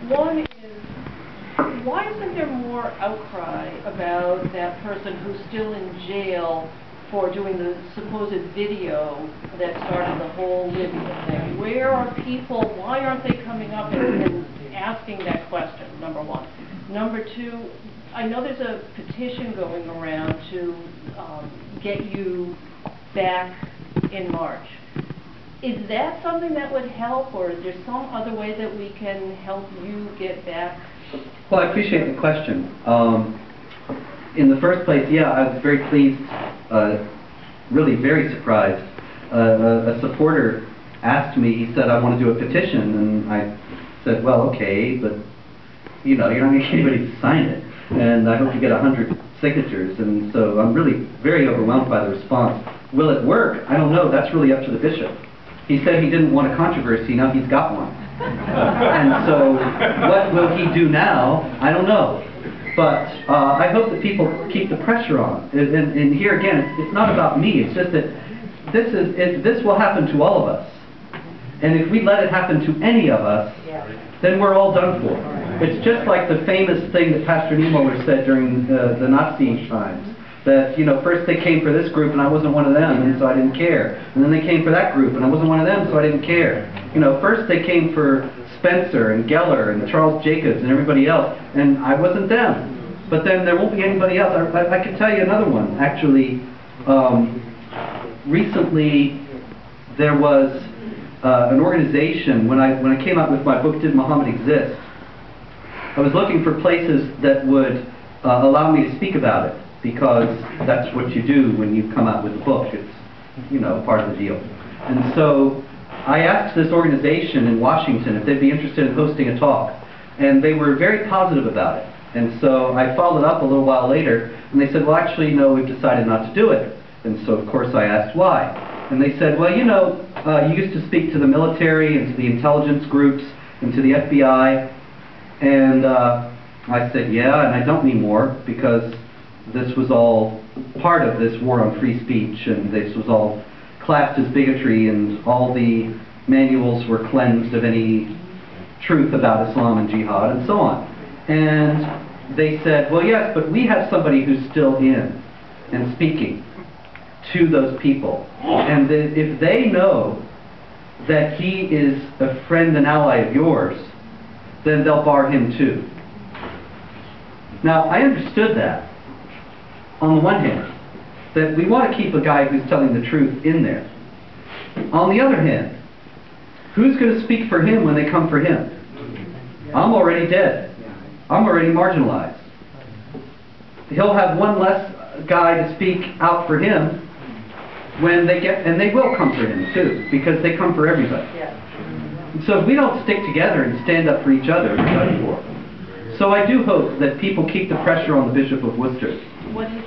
One is, why isn't there more outcry about that person who's still in jail for doing the supposed video that started the whole Libya thing? Where are people, why aren't they coming up and asking that question, number one? Number two, I know there's a petition going around to get you back in March. Is that something that would help, or is there some other way that we can help you get back? Well, I appreciate the question. In the first place, yeah, I was very pleased, really very surprised. A supporter asked me, he said, I want to do a petition, and I said, well, okay, but you know, you're not going to get anybody to sign it, and I hope you get 100 signatures, and so I'm really very overwhelmed by the response. Will it work? I don't know. That's really up to the bishop. He said he didn't want a controversy. Now he's got one. And so what will he do now? I don't know. But I hope that people keep the pressure on. And here again, it's not about me. It's just that this will happen to all of us. And if we let it happen to any of us, then we're all done for. It's just like the famous thing that Pastor Niemöller said during the Nazi times. That, you know, first they came for this group and I wasn't one of them, and so I didn't care. And then they came for that group and I wasn't one of them, so I didn't care. You know, first they came for Spencer and Geller and Charles Jacobs and everybody else, and I wasn't them. But then there won't be anybody else. I could tell you another one. Actually, recently there was an organization, when I came out with my book, Did Muhammad Exist? I was looking for places that would allow me to speak about it, because that's what you do when you come out with a book. It's, you know, part of the deal. And so I asked this organization in Washington if they'd be interested in hosting a talk, and they were very positive about it. And so I followed up a little while later, and they said, well, actually, no, we've decided not to do it. And so, of course, I asked why. And they said, well, you know, you used to speak to the military and to the intelligence groups and to the FBI. And I said, yeah, and I don't anymore, because this was all part of this war on free speech, and this was all classed as bigotry, and all the manuals were cleansed of any truth about Islam and jihad, and so on. And they said, well, yes, but we have somebody who's still in and speaking to those people. And that if they know that he is a friend and ally of yours, then they'll bar him too. Now, I understood that. On the one hand, that we want to keep a guy who's telling the truth in there. On the other hand, who's going to speak for him when they come for him? I'm already dead. I'm already marginalized. He'll have one less guy to speak out for him when they get, and they will come for him too, because they come for everybody. And so if we don't stick together and stand up for each other, we're done for. So I do hope that people keep the pressure on the Bishop of Worcester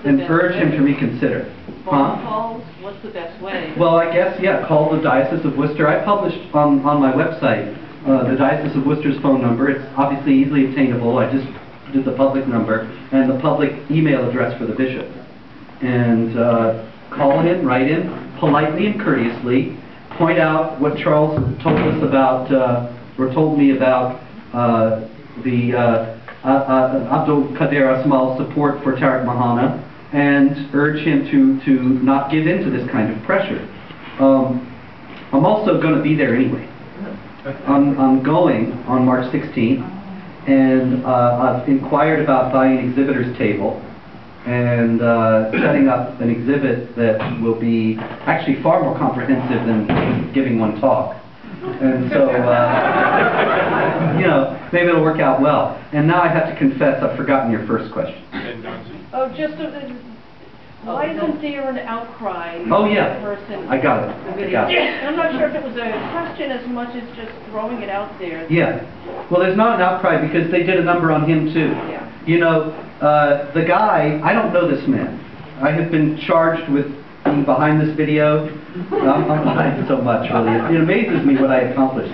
and urge him to reconsider. Phone calls? What's the best way? Well, I guess, yeah, call the Diocese of Worcester. I published on my website the Diocese of Worcester's phone number. It's obviously easily obtainable. I just did the public number and the public email address for the bishop. And call him, write him, politely and courteously, point out what Charles told us about, or told me about the Abdul Qadir Asmal's support for Tariq Muhammad, and urge him to not give in to this kind of pressure. I'm also going to be there anyway. I'm going on March 16th, and I've inquired about buying an exhibitor's table and setting up an exhibit that will be actually far more comprehensive than giving one talk. And so, you know, maybe it'll work out well. And now I have to confess, I've forgotten your first question. Oh, just why isn't there an outcry? Oh, yeah. Person I got it. The video. I'm not sure if it was a question as much as just throwing it out there. Yeah. Well, there's not an outcry because they did a number on him too. Yeah. You know, the guy, I don't know this man. I have been charged with being behind this video. I'm behind so much, really. It amazes me what I accomplished.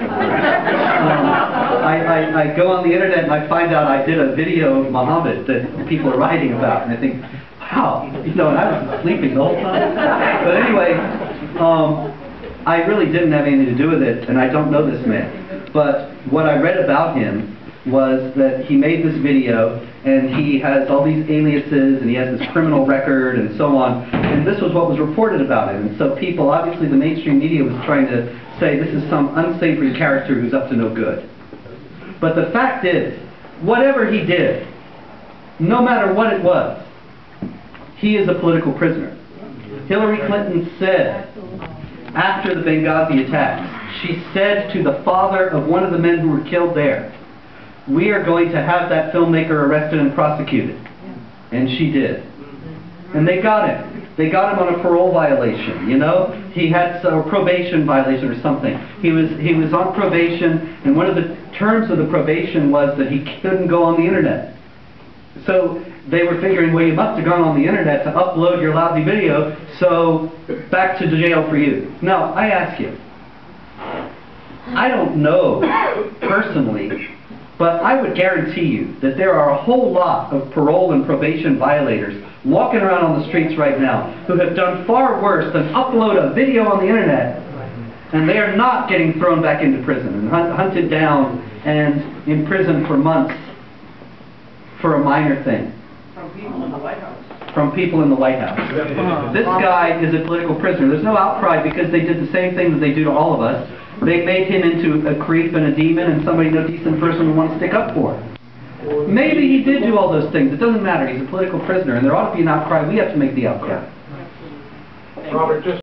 I go on the internet and I find out I did a video of Muhammad that people are writing about, and I think, wow, you know, and I was sleeping the whole time. But anyway, I really didn't have anything to do with it, and I don't know this man. But what I read about him, was that he made this video, and he has all these aliases, and he has this criminal record, and so on, and this was what was reported about him. And so people, obviously the mainstream media was trying to say this is some unsavory character who's up to no good. But the fact is, whatever he did, no matter what it was, he is a political prisoner. Hillary Clinton said, after the Benghazi attacks, she said to the father of one of the men who were killed there, "We are going to have that filmmaker arrested and prosecuted." And she did. And they got him. They got him on a parole violation, you know? He had a probation violation or something. He was on probation, and one of the terms of the probation was that he couldn't go on the internet. So they were figuring, well, you must have gone on the internet to upload your lousy video, so back to jail for you. Now, I ask you, I don't know personally, but I would guarantee you that there are a whole lot of parole and probation violators walking around on the streets right now who have done far worse than upload a video on the internet, and they are not getting thrown back into prison and hunted down and imprisoned for months for a minor thing. From people in the White House. From people in the White House. This guy is a political prisoner. There's no outcry because they did the same thing that they do to all of us. They made him into a creep and a demon and somebody no decent person would want to stick up for. Maybe he did do all those things. It doesn't matter. He's a political prisoner, and there ought to be an outcry. We have to make the outcry. Robert, just